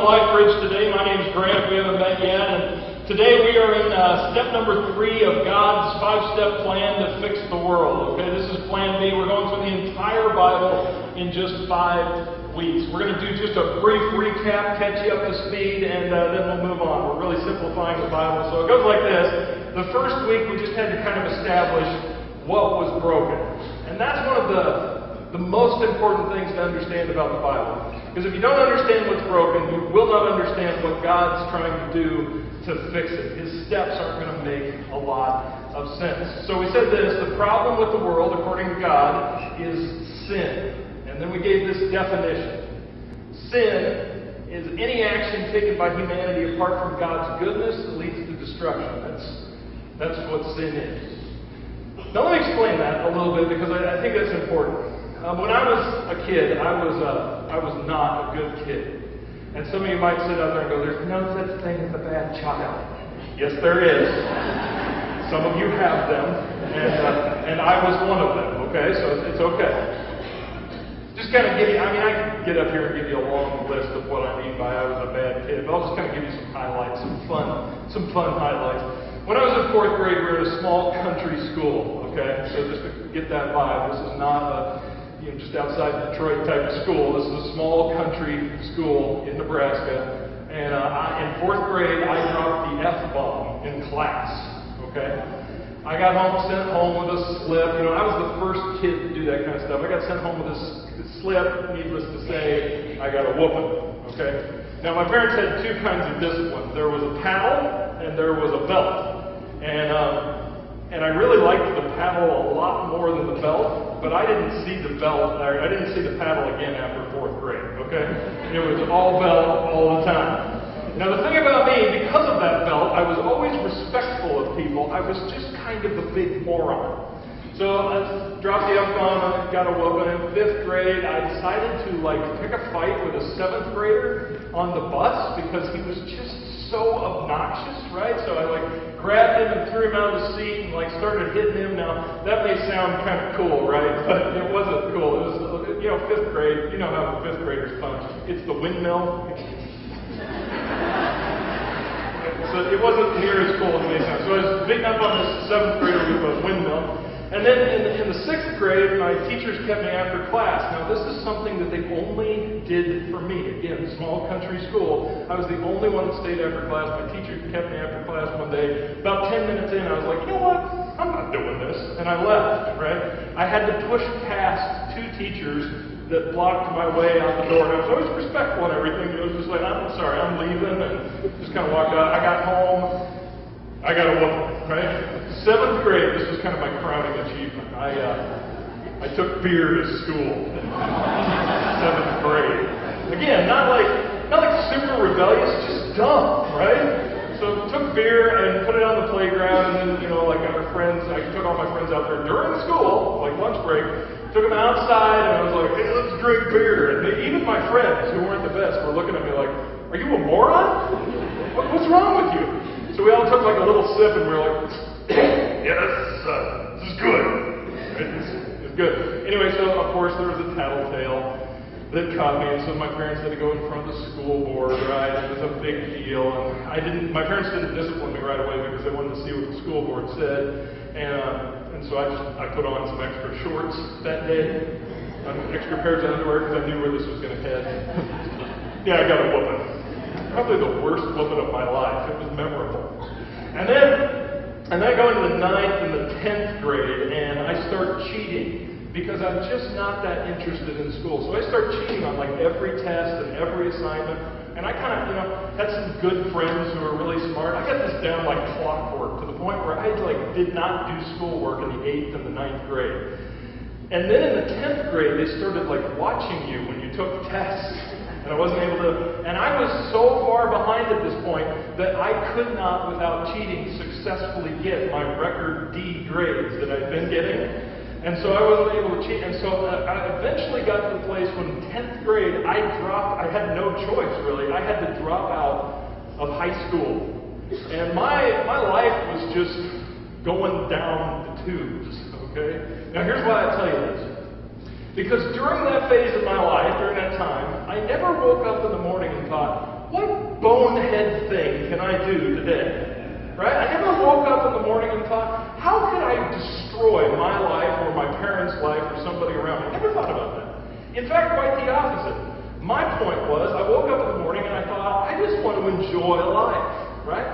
LifeBridge today. My name is Grant. We haven't met yet. And today we are in step number 3 of God's 5-step plan to fix the world. Okay, this is plan B. We're going through the entire Bible in just 5 weeks. We're going to do just a brief recap, catch you up to speed, and then we'll move on. We're really simplifying the Bible. So it goes like this. The first week we just had to kind of establish what was broken. And that's one of the most important things to understand about the Bible. Because if you don't understand what's broken, you will not understand what God's trying to do to fix it. His steps aren't going to make a lot of sense. So we said this: the problem with the world, according to God, is sin. And then we gave this definition. Sin is any action taken by humanity apart from God's goodness that leads to destruction. That's what sin is. Now let me explain that a little bit, because I think that's important. When I was a kid, I was not a good kid. And some of you might sit out there and go, "There's no such thing as a bad child." Yes, there is. Some of you have them, and I was one of them. Okay, so it's okay. Just kind of give you, I could get up here and give you a long list of what I mean by I was a bad kid, but I'll just kind of give you some highlights, some fun highlights. When I was in 4th grade, we were at a small country school. Okay, so just to get that vibe, this is not a just outside Detroit type of school. This is a small country school in Nebraska. And in 4th grade, I dropped the F-bomb in class. Okay? I got sent home with a slip. I was the first kid to do that kind of stuff. I got sent home with a slip. Needless to say, I got a whooping. Okay? Now, my parents had 2 kinds of discipline. There was a paddle and there was a belt. And I really liked the paddle a lot more than the belt, but I didn't see the paddle again after 4th grade, okay? It was all belt all the time. Now the thing about me, because of that belt, I was always respectful of people. I was just kind of a big moron. So I dropped the F-bomb, got a whooping. In 5th grade, I decided to pick a fight with a 7th grader on the bus because he was just so obnoxious, right? So I grabbed him and threw him out of the seat and started hitting him. Now that may sound kind of cool, right? But it wasn't cool. It was 5th grade. You know how 5th graders punch. It's the windmill. So it wasn't near as cool as it may sound. So I was beating up on this 7th grader with a windmill. And then in the 6th grade, my teachers kept me after class. Now, this is something that they only did for me. Again, small country school. I was the only one that stayed after class. My teacher kept me after class one day. About 10 minutes in, I was like, you know what? I'm not doing this. And I left, right? I had to push past 2 teachers that blocked my way out the door. And I was always respectful and everything. It was just like, I'm sorry, I'm leaving. And just kind of walked out. I got home. I got a whooping, right? 7th grade, this was kind of my crowning achievement. I took beer to school in 7th grade. Again, not like super rebellious, just dumb, right? So took beer and put it on the playground, and then our friends, I took all my friends out there during school, lunch break, took them outside, and I was like, hey, let's drink beer. And even my friends, who weren't the best, were looking at me like, are you a moron? What's wrong with you? So we all took a little sip, and we were like, yeah, this is good. Right? This is good. Anyway, so of course there was a tattletale that caught me, and so my parents had to go in front of the school board, right? It was a big deal, and my parents didn't discipline me right away because they wanted to see what the school board said, and so I put on some extra shorts that day, extra pairs of underwear because I knew where this was going to head. Yeah, I got a whooping. Probably the worst whooping of my life. It was memorable. And then I go into the 9th and the 10th grade, and I start cheating because I'm just not that interested in school. So I start cheating on every test and every assignment. And I kind of, had some good friends who were really smart. I got this down like clockwork to the point where I did not do schoolwork in the 8th and the 9th grade. And then in the 10th grade, they started watching you when you took tests. And I wasn't able to, and I was so far behind at this point that I could not, without cheating, successfully get my record D grades that I'd been getting. And so I wasn't able to cheat. And so I eventually got to the place when in 10th grade, I had no choice, really. I had to drop out of high school. And my life was just going down the tubes, okay? Now here's why I tell you this. Because during that phase of my life, during that time, I never woke up in the morning and thought, what bonehead thing can I do today? Right? I never woke up in the morning and thought, how can I destroy my life or my parents' life or somebody around me? I never thought about that. In fact, quite the opposite. My point was, I woke up in the morning and I thought, I just want to enjoy life. Right?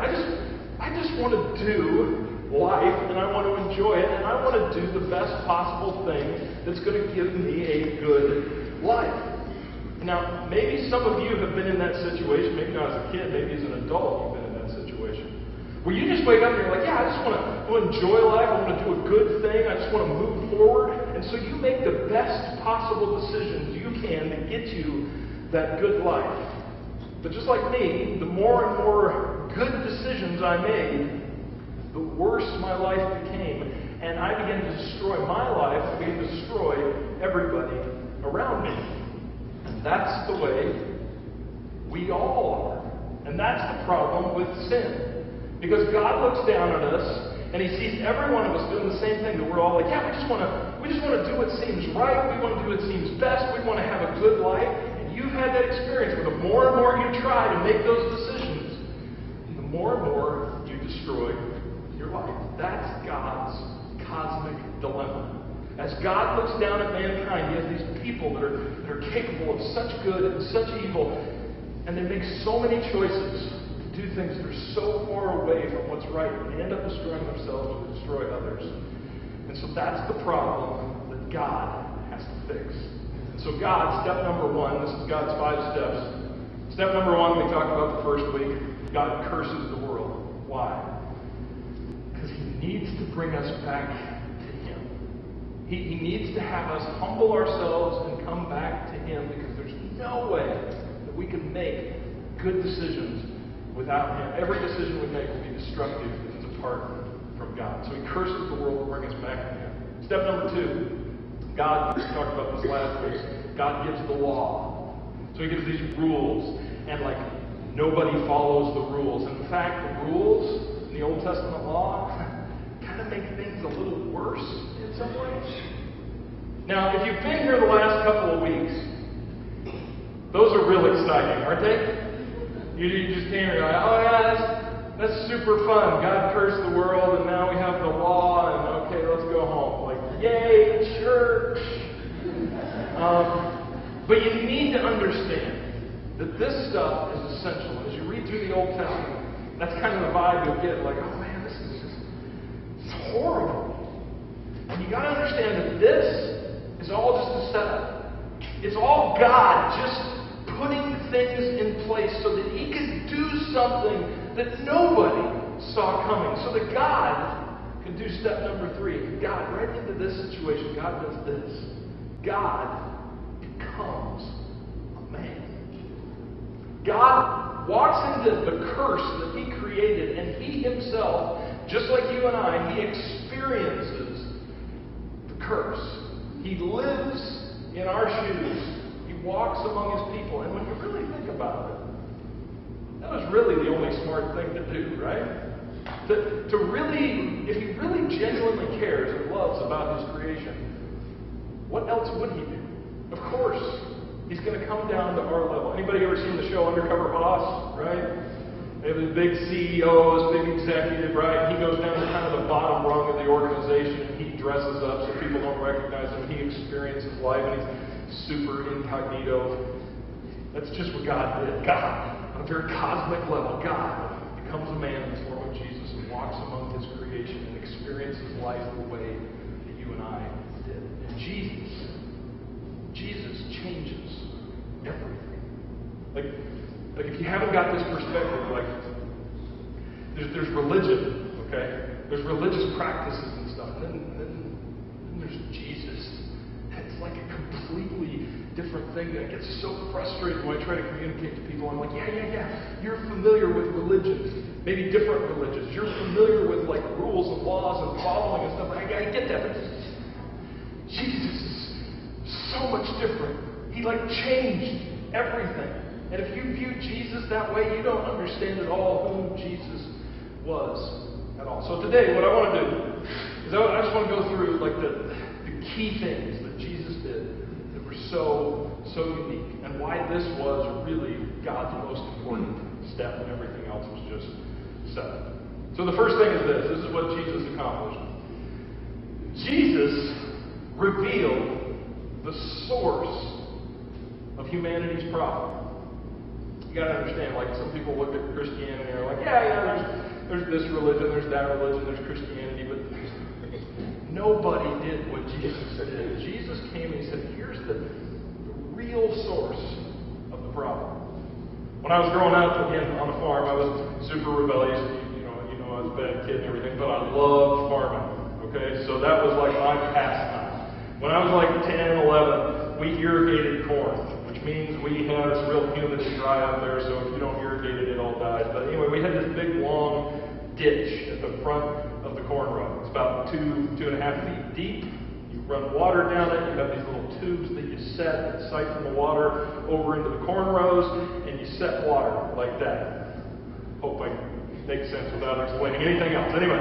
I just want to do life, and I want to enjoy it, and I want to do the best possible thing that's going to give me a good life. Now, maybe some of you have been in that situation, maybe not as a kid, maybe as an adult you've been in that situation, where you just wake up and you're like, yeah, I just want to enjoy life, I want to do a good thing, I just want to move forward, and so you make the best possible decisions you can to get you that good life. But just like me, the more and more good decisions I made, the worse my life became, and I began to destroy my life, I began to destroy everybody around me. And that's the way we all are. And that's the problem with sin. Because God looks down at us, and He sees every one of us doing the same thing, that we're all like, yeah, we just want to do what seems right, we want to do what seems best, we want to have a good life. And you've had that experience where the more and more you try to make those decisions, the more and more you destroy your life. That's God's cosmic dilemma. As God looks down at mankind, He has these people that are capable of such good and such evil, and they make so many choices to do things that are so far away from what's right, and they end up destroying themselves or destroy others. And so that's the problem that God has to fix. And so God, step number one, this is God's 5 steps. Step number one, we talked about the first week, God curses the world. Why? He needs to bring us back to Him. He needs to have us humble ourselves and come back to Him, because there's no way that we can make good decisions without Him. Every decision we make will be destructive if it's apart from God. So He curses the world to bring us back to Him. Step number 2, God, we talked about this last week, God gives the law. So He gives these rules, and nobody follows the rules. In fact, the rules in the Old Testament law kind of make things a little worse in some ways. Now, if you've been here the last couple of weeks, those are real exciting, aren't they? You just came here and you're like, oh yeah, that's super fun. God cursed the world, and now we have the law, and okay, let's go home. Yay, church! But you need to understand that this stuff is essential. As you read through the Old Testament, that's kind of the vibe you'll get. Oh man, this is it's horrible. And you got to understand that this is all just a setup. It's all God just putting things in place so that He could do something that nobody saw coming. So that God can do step number 3. God, right into this situation, God does this. God becomes a man. God walks into the curse that He created, and He Himself, just like you and I, He experiences the curse. He lives in our shoes. He walks among His people. And when you really think about it, that was really the only smart thing to do, right? To really, if He really genuinely cares and loves about His creation, what else would He do? Of course, He's going to come down to our level. Anybody ever seen the show Undercover Boss, right? They have these big CEOs, big executive, right? He goes down to kind of the bottom rung of the organization, and he dresses up so people don't recognize him. He experiences life, and he's super incognito. That's just what God did. God, on a very cosmic level, God becomes a man in the form of Jesus and walks among His creation and experiences life the way that you and I did. And Jesus changes everything. Like if you haven't got this perspective, there's religion, okay? There's religious practices and stuff. And then there's Jesus. It's like a completely different thing that gets so frustrated when I try to communicate to people. I'm like, yeah. You're familiar with religions, maybe different religions. You're familiar with rules and laws and following and stuff. I get that, but Jesus is so much different. He changed everything. And if you view Jesus that way, you don't understand at all who Jesus was at all. So today, what I want to do is I just want to go through the key things that Jesus did that were so unique, and why this was really God's most important step, and everything else was just set. So the first thing is this. This is what Jesus accomplished. Jesus revealed the source of humanity's problem. You got to understand, like, some people look at Christianity and are like, there's this religion, there's that religion, there's Christianity, but nobody did what Jesus did. Jesus came and he said, here's the real source of the problem. When I was growing up, again, on a farm, I was super rebellious. I was a bad kid and everything, but I loved farming. Okay, so that was like my pastime. When I was like 10, 11, we irrigated corn, which means we had this real humid and dry out there, so if you don't irrigate it, it all dies. But anyway, we had this big, long ditch at the front of the corn row. It's about 2.5 feet deep. You run water down it. You have these little tubes that you set that siphon the water over into the corn rows, and you set water like that. Hope I make sense without explaining anything else. Anyway,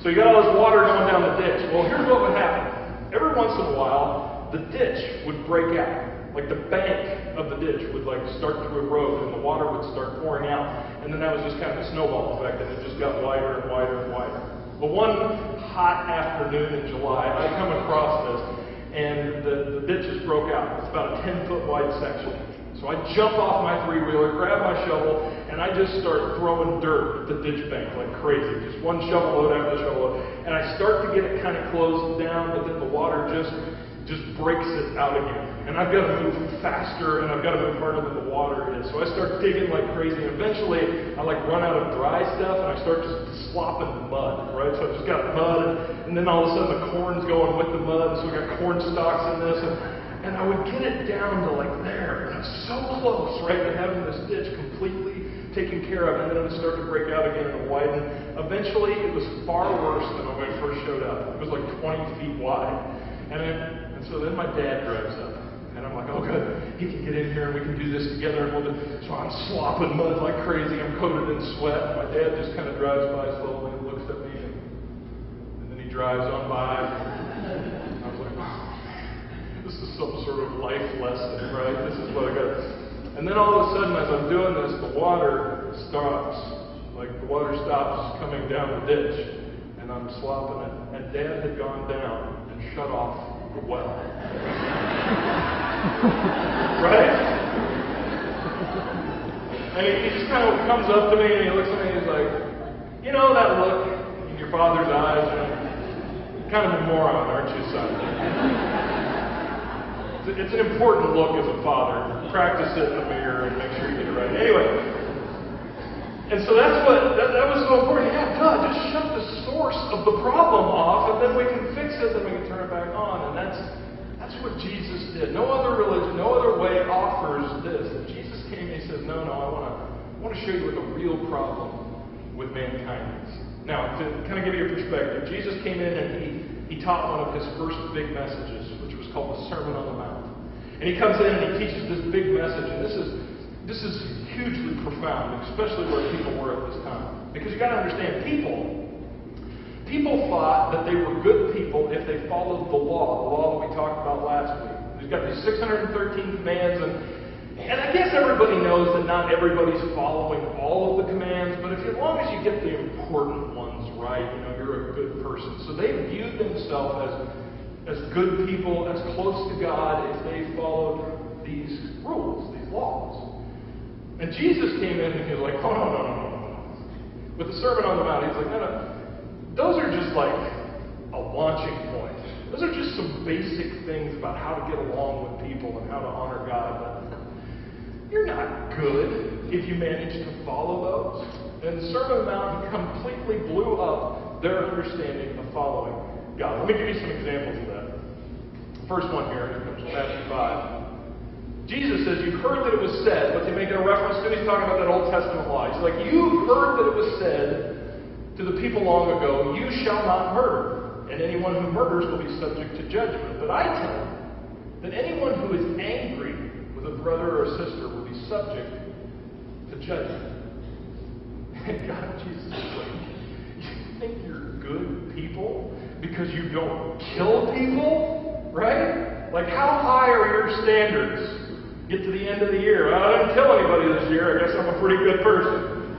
so you got all this water going down the ditch. Well, here's what would happen. Every once in a while, the ditch would break out. Like the bank of the ditch would start to erode and the water would start pouring out. And then that was just kind of a snowball effect, and it just got wider and wider and wider. But one hot afternoon in July, I come across this, and the ditch just broke out. It's about a 10-foot wide section. So I jump off my three-wheeler, grab my shovel, and I just start throwing dirt at the ditch bank like crazy. Just one shovel load after the shovel load. And I start to get it kind of closed down, but then the water just breaks it out again. And I've got to move faster, and I've got to move harder than the water is. So I start digging like crazy, and eventually I run out of dry stuff, and I start just slopping mud, right? So I just got mud, and then all of a sudden the corn's going with the mud, so we got corn stalks in this, and I would get it down to there. And I'm so close, right, to having this ditch completely taken care of, and then it would start to break out again and widen. Eventually, it was far worse than when I first showed up. It was like 20 feet wide. And so then my dad drives up, and I'm like, oh good, he can get in here and we can do this together. And so I'm slopping mud like crazy. I'm coated in sweat. My dad just kind of drives by slowly and looks at me, and then he drives on by. I was like, oh, this is some sort of life lesson, right? This is what I got. And then all of a sudden, as I'm doing this, the water stops. The water stops coming down the ditch, and I'm slopping it. And Dad had gone down and shut off the well. Right? And he just kind of comes up to me, and he looks at me, and he's like, you know that look in your father's eyes? Kind of a moron, aren't you, son? It's an important look as a father. Practice it in the mirror and make sure you get it right. Anyway, and so that was so important. Yeah, God, just shut the source of the problem off, and then we can fix it, and we can turn it back on. And that's what Jesus did. No other religion, no other way offers this. And Jesus came and he says, no, I want to show you what the real problem with mankind is. Now, to kind of give you a perspective, Jesus came in and he taught one of his first big messages, which was called the Sermon on the Mount. And he comes in and he teaches this big message, and this is hugely profound, especially where people were at this time. Because you got to understand, people thought that they were good people if they followed the law that we talked about last week. We've got these 613 commands, and I guess everybody knows that not everybody's following all of the commands, but as long as you get the important ones right, you're a good person. So they viewed themselves as good people, as close to God, if they followed these rules, these laws. And Jesus came in and he was like, oh, no. With the Sermon on the Mount, he's like, no. Those are just a launching point. Those are just some basic things about how to get along with people and how to honor God. But you're not good if you manage to follow those. And the Sermon on the Mount completely blew up their understanding of following God. Let me give you some examples of that. First one here comes from Matthew 5. Jesus says, you've heard that it was said, what's he making a reference to? He's talking about that Old Testament law. He's like, you've heard that it was said to the people long ago, you shall not murder, and anyone who murders will be subject to judgment. But I tell you that anyone who is angry with a brother or a sister will be subject to judgment. And God, Jesus is like, you think you're good people because you don't kill people? Right? How high are your standards? Get to the end of the year. I didn't kill anybody. everybody this year. I guess I'm a pretty good person.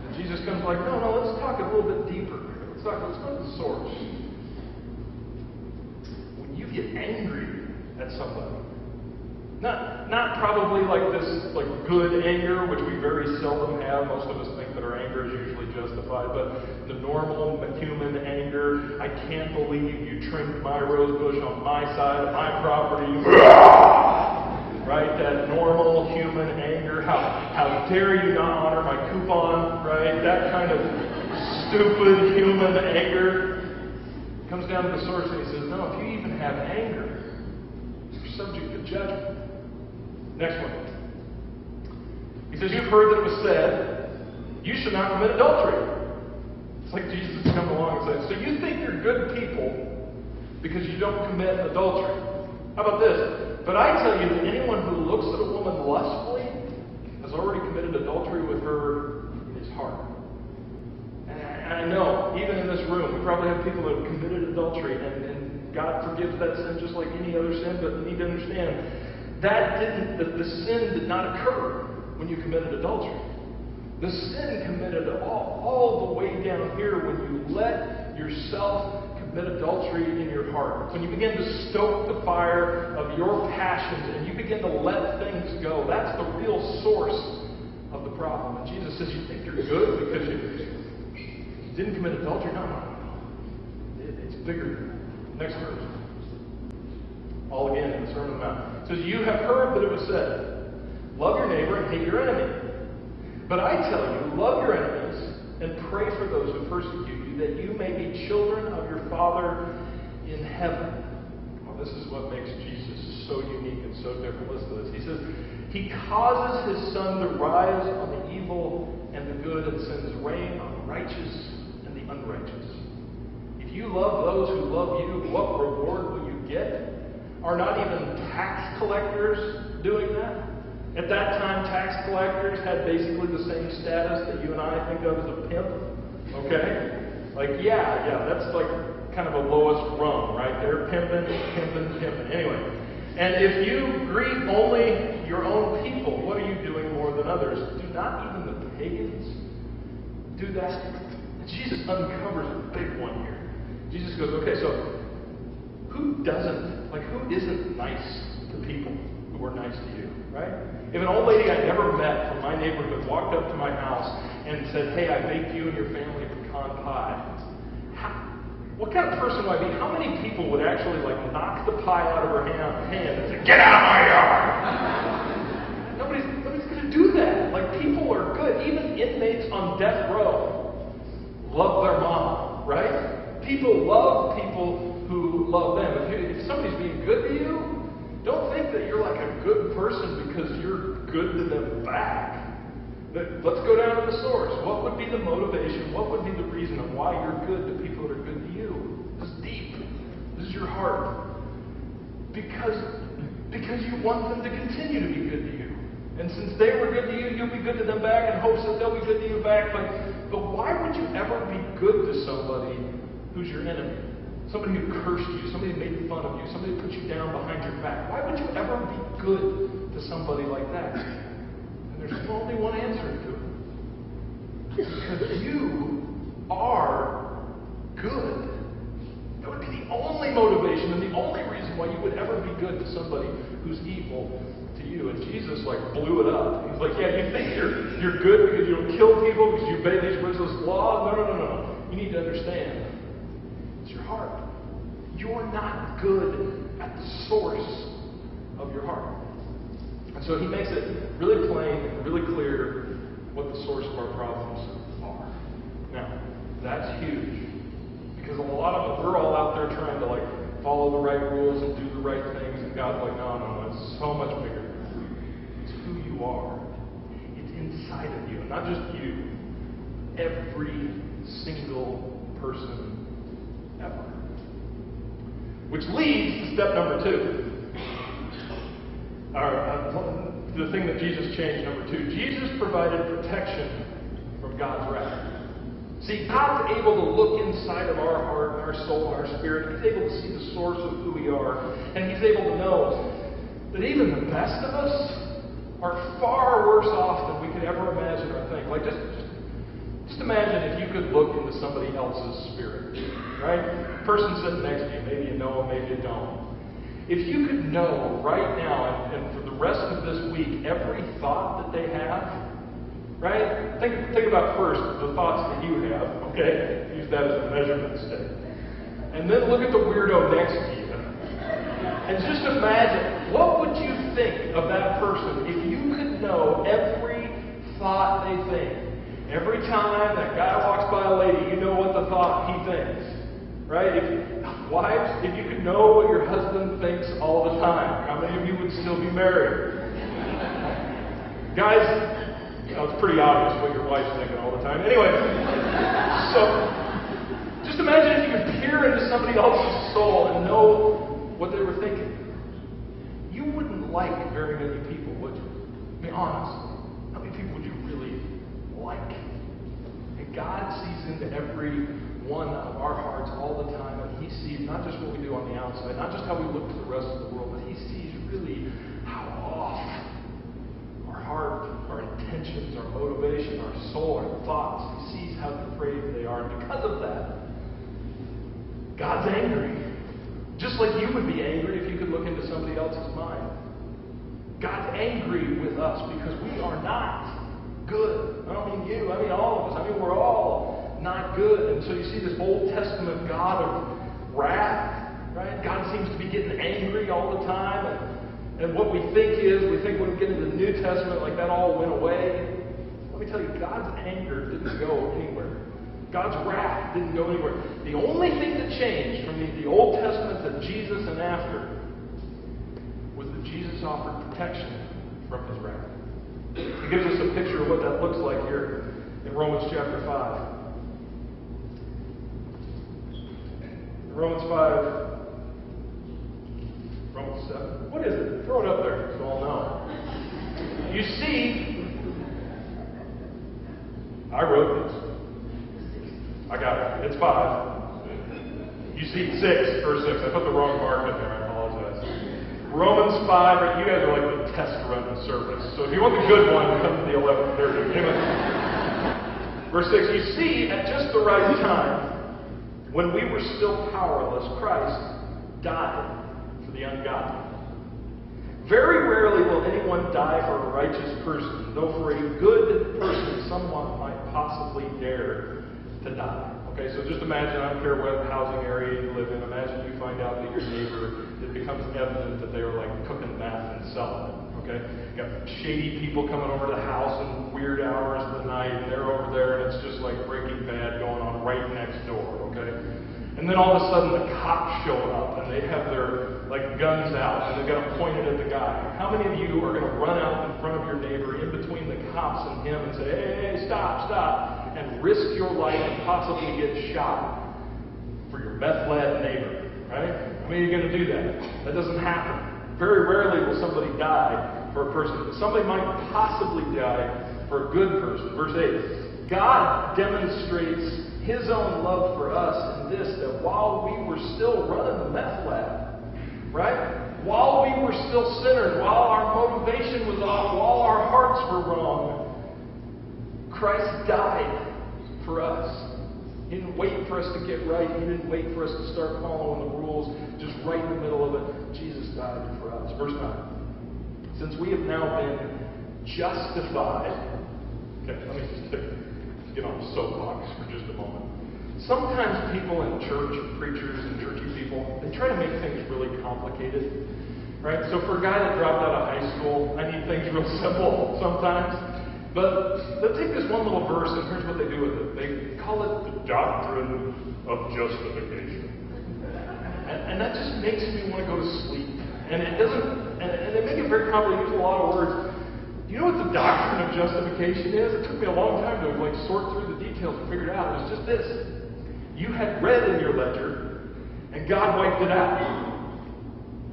And Jesus comes like, no, let's talk a little bit deeper. Let's go to the source. When you get angry at somebody, not probably like this like good anger, which we very seldom have. Most of us think that our anger is usually justified, but the normal human anger, I can't believe you trimmed my rose bush on my side of my property. Right? That normal human anger. How dare you not honor my coupon, right? That kind of stupid human anger comes down to the source, and he says, no, if you even have anger, you're subject to judgment. Next one. He says, you've heard that it was said, you should not commit adultery. It's like Jesus is coming along and saying, so you think you're good people because you don't commit adultery. How about this? But I tell you that anyone who looks at a woman lustfully has already committed adultery with her in his heart. And I know, even in this room, we probably have people that have committed adultery, and God forgives that sin just like any other sin, but you need to understand, the sin did not occur when you committed adultery. The sin committed all the way down here when you let yourself commit adultery in your heart. When you begin to stoke the fire of your passions and you begin to let things go, that's the real source of the problem. And Jesus says, you think you're good because you didn't commit adultery? No. It's bigger than that. Next verse. All again in the Sermon on the Mount. It says, you have heard that it was said, love your neighbor and hate your enemy. But I tell you, love your enemies and pray for those who persecute you, that you may be children of your Father in heaven. Well, this is what makes Jesus so unique and so different. Listen to this. He says, he causes his sun to rise on the evil and the good and sends rain on the righteous and the unrighteous. If you love those who love you, what reward will you get? Are not even tax collectors doing that? At that time, tax collectors had basically the same status that you and I think of as a pimp. Okay? Like, yeah, that's like kind of a lowest rung, right? They're pimping. Anyway, and if you greet only your own people, what are you doing more than others? Do not even the pagans do that? And Jesus uncovers a big one here. Jesus goes, okay, so who isn't nice to people who are nice to you, right? If an old lady I never met from my neighborhood walked up to my house and said, hey, I baked you and your family pecan pie, what kind of person would I be? How many people would actually knock the pie out of her hand and say, get out of my yard? Nobody's going to do that. People are good. Even inmates on death row love their mom, right? People love people who love them. If somebody's being good to you, don't think that you're like a good person because you're good to them back. Let's go down to the source. What would be the motivation? What would be the reason of why you're good to people that are good to you? This is deep. This is your heart. Because you want them to continue to be good to you. And since they were good to you, you'll be good to them back in hopes that they'll be good to you back. But why would you ever be good to somebody who's your enemy? Somebody who cursed you, somebody who made fun of you, somebody who put you down behind your back. Why would you ever be good to somebody like that? And there's only one answer to it. Because you are good. That would be the only motivation and the only reason why you would ever be good to somebody who's evil to you. And Jesus blew it up. He's like, yeah, you think you're good because you don't kill people, because you obey these ruthless laws? No. You need to understand. It's your heart. You're not good at the source of your heart. And so he makes it really plain and really clear what the source of our problems are. Now, that's huge. Because a lot of us, we're all out there trying to follow the right rules and do the right things, and God's like, no, it's so much bigger than that. It's who you are. It's inside of you, and not just you. Every single person ever. Which leads to step number 2. The thing that Jesus changed, number 2. Jesus provided protection from God's wrath. See, God's able to look inside of our heart, our soul, our spirit. He's able to see the source of who we are. And He's able to know that even the best of us are far worse off than we could ever imagine or think. Like, just imagine if you could look into somebody else's spirit, right? Person sitting next to you, maybe you know them, maybe you don't. If you could know right now and for the rest of this week every thought that they have, right? Think about first the thoughts that you have, okay? Use that as a measurement stick. And then look at the weirdo next to you. And just imagine, what would you think of that person if you could know every thought they think? Every time that guy walks by a lady, you know what the thought he thinks. Right? Wives, if you could know what your husband thinks all the time, how many of you would still be married? Guys, it's pretty obvious what your wife's thinking all the time. Anyway, so just imagine if you could peer into somebody else's soul and know what they were thinking. You wouldn't like very many people, would you? I mean, honestly, how many people would you really like? And God sees into every one of our hearts all the time, and He sees not just what we do on the outside, not just how we look to the rest of the world, but He sees really how off our heart, our intentions, our motivation, our soul, our thoughts. He sees how depraved they are, and because of that, God's angry. Just like you would be angry if you could look into somebody else's mind. God's angry with us because we are not good. I don't mean you, I mean all of us. I mean, we're all not good. And so you see this Old Testament God of wrath, right? God seems to be getting angry all the time. And what we think when we get into the New Testament, like that all went away. Let me tell you, God's anger didn't go anywhere. God's wrath didn't go anywhere. The only thing that changed from the Old Testament to Jesus and after was that Jesus offered protection from His wrath. It gives us a picture of what that looks like here in Romans chapter 5. Romans 5, Romans 7. What is it? Throw it up there so I'll know. You see, I wrote this. I got it. It's 5. You see 6, verse 6. I put the wrong mark in there. I apologize. Romans 5. You guys are like the test run service. So if you want the good one, come to the 11th. There you go. Verse 6. You see, at just the right time, when we were still powerless, Christ died for the ungodly. Very rarely will anyone die for a righteous person, though for a good person someone might possibly dare to die. Okay, so just imagine, I don't care what housing area you live in, imagine you find out that your neighbor, it becomes evident that they were like cooking meth and selling it. Okay? Got shady people coming over to the house in weird hours of the night, and they're over there, and it's just like Breaking Bad going on right next door. Okay? And then all of a sudden the cops show up, and they have their like guns out, and they've got them pointed at the guy. How many of you are going to run out in front of your neighbor, in between the cops and him, and say, "Hey, stop, stop," and risk your life and possibly get shot for your meth-led neighbor? Right? I mean, you're going to do that. That doesn't happen. Very rarely will somebody die for a person. But somebody might possibly die for a good person. Verse 8. God demonstrates His own love for us in this, that while we were still running the meth lab, right? While we were still sinners, while our motivation was off, while our hearts were wrong, Christ died for us. He didn't wait for us to get right. He didn't wait for us to start following the rules. Just right in the middle of it, Jesus died for us. Verse 9. Since we have now been justified. Okay, let me just get on the soapbox for just a moment. Sometimes people in church, preachers and churchy people, they try to make things really complicated. Right? So for a guy that dropped out of high school, I need things real simple sometimes. But they'll take this one little verse, and here's what they do with it. They call it the doctrine of justification. And that just makes me want to go to sleep. And it doesn't, and they make it very complicated. They use a lot of words. Do you know what the doctrine of justification is? It took me a long time to sort through the details and figure it out. It was just this. You had red in your ledger, and God wiped it out.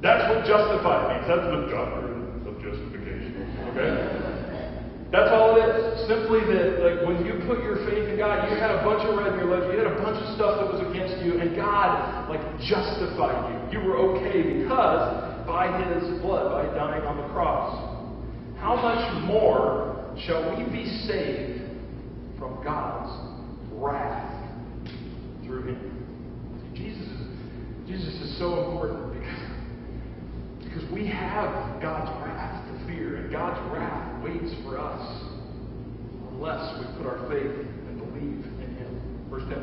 That's what justified means. That's the doctrine of justification. Okay? That's all it is. Simply that, when you put your faith in God, you had a bunch of red in your ledger, you had a bunch of stuff that was against you, and God, justified you. You were okay because by His blood, by dying on the cross. how much more shall we be saved from God's wrath through him? Jesus is so important because we have God's wrath to fear, and God's wrath waits for us unless we put our faith and believe in him. Verse 10.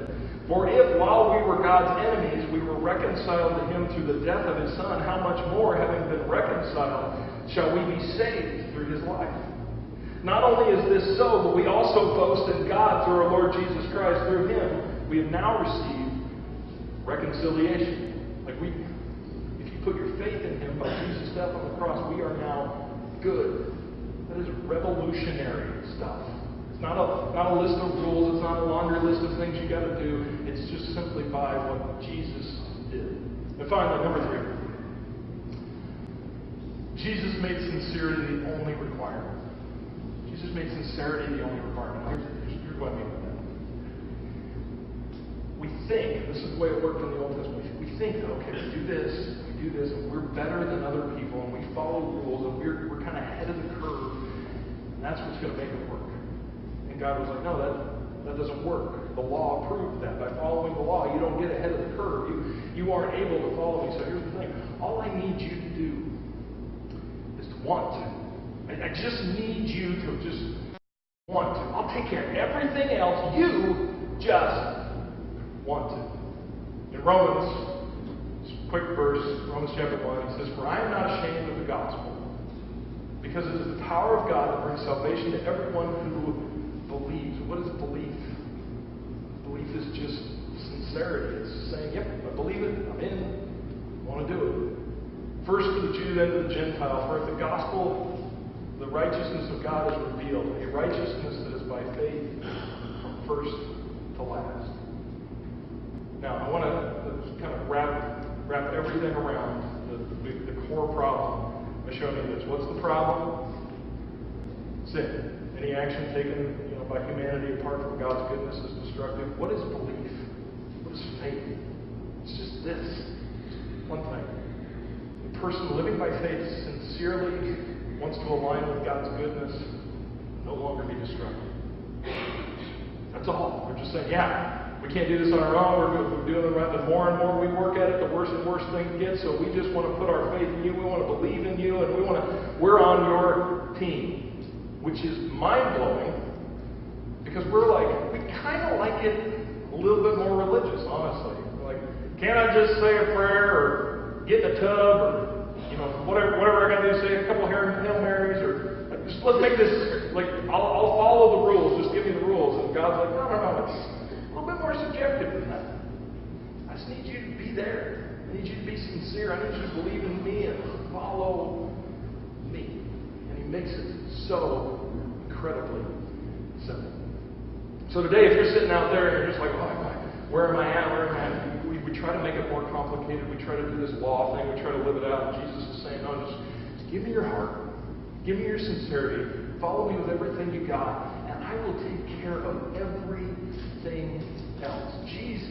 For if while we were God's enemies, we were reconciled to him through the death of his Son, how much more, having been reconciled, shall we be saved through his life? Not only is this so, but we also boast in God through our Lord Jesus Christ. Through him, we have now received reconciliation. If you put your faith in him by Jesus' death on the cross, we are now good. That is revolutionary stuff. It's not a list of rules. It's not a laundry list of things you got to do. It's just simply by what Jesus did. And finally, number 3. Jesus made sincerity the only requirement. Jesus made sincerity the only requirement. Here's what I mean by that. We think, this is the way it worked in the Old Testament, we think that, okay, we do this, and we're better than other people, and we follow rules, and we're kind of ahead of the curve, and that's what's going to make it work. And God was like, no, that doesn't work. The law proved that. By following the law, you don't get ahead of the curve. You aren't able to follow me. So here's the thing. All I need you to do is to want to. I just need you to just want to. I'll take care of everything else. You just want to. In Romans, quick verse, Romans chapter 1, it says, For I am not ashamed of the gospel, because it is the power of God that brings salvation to everyone who believes. What is belief? Belief is just sincerity. It's saying, yep, I believe it, I'm in, I want to do it. First to the Jew, then to the Gentile. For if the gospel, the righteousness of God is revealed, a righteousness that is by faith from first to last. Now, I want to kind of wrap everything around the core problem by showing you this. What's the problem? Sin. Any action taken by humanity apart from God's goodness is destructive. What is belief? What is faith? It's just this. One thing. A person living by faith sincerely wants to align with God's goodness, no longer be destructive. That's all. We're just saying, yeah, we can't do this on our own. We're doing it right. The more and more we work at it, the worse and worse things get. So we just want to put our faith in you. We want to believe in you, and we're on your team, which is mind-blowing because we kind of like it a little bit more religious, honestly. We're like, can't I just say a prayer or get in a tub or whatever I got to do, say a couple of Hail Marys or just let's make this I'll follow the rules. Just give me the rules. And God's like, no. It's a little bit more subjective than that. I just need you to be there. I need you to be sincere. I need you to believe in me and follow me. And he makes it so incredibly simple. So today, if you're sitting out there and you're just like, where am I at? We try to make it more complicated. We try to do this law thing. We try to live it out. And Jesus is saying, no, just give me your heart. Give me your sincerity. Follow me with everything you got. And I will take care of everything else. Jesus